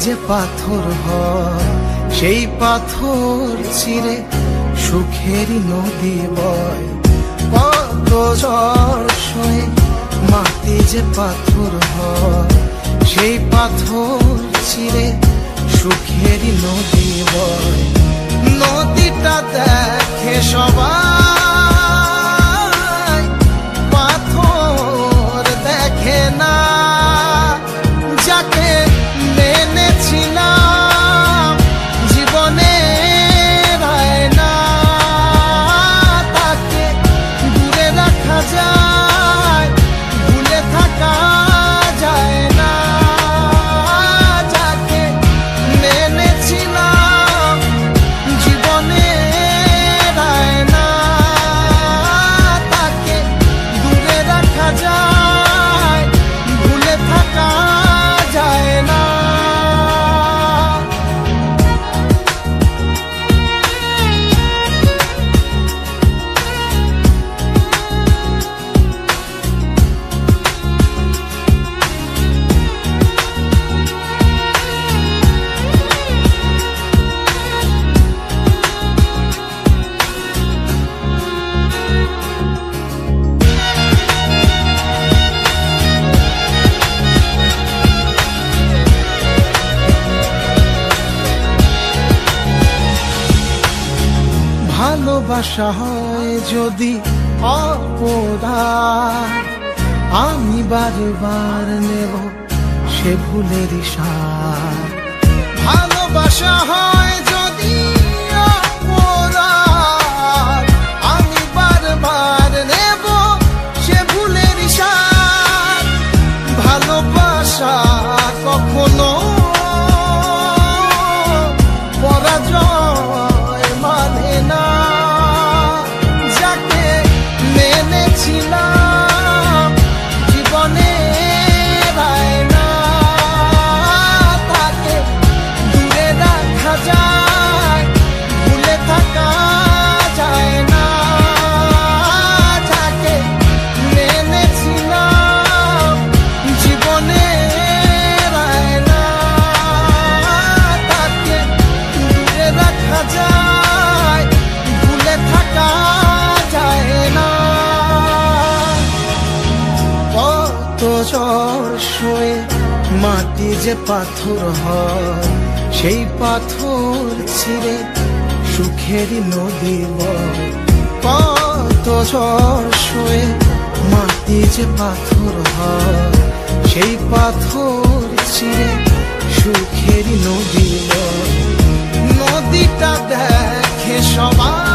যে পাথর হয় সেই পাথর চিরে সুখেরই নদী বয়। কত ঝড় সয়ে মাটি যে পাথর হয় সেই পাথর চিরে সুখেরই নদী বয়। নদীটা দেখে সবাই, পাথর দেখে না। যাকে মেনেছিলাম জীবনে না, তাকে দূরে রাখা যায়, ভুলে থাকা যায় না। যাকে মেনেছিলাম জীবনে না, তাকে দূরে রাখা যায়, ভুলে থাকা যায় না। ভালোবাসা হয় যদি অপরাধ, আমি বারবার নেব সে ভুলের সাথ। ভালোবাসা হয় যদি অপরাধ, আমি বারবার নেব সে ভুলের সাথ। ভালোবাসা কখনো পরাজয় মানে না। যাকে মেনেছিলাম জীবনে না, তাকে দূরে রাখা যায়, ভুলে থাকা যায় না। যাকে মেনেছিলাম জীবনে না, তাকে দূরে রাখা যায়, ভুলে থাকা যায় না। কত ঝড় সয়ে মাটি যে পাথর হয় সেই পাথর ছিঁড়ে সুখেরই নদী বয়। কত ঝড় সয়ে মাটি যে পাথর হয় সেই পাথর ছিঁড়ে সুখেরই নদী বয়। নদীটা দেখে সবাই,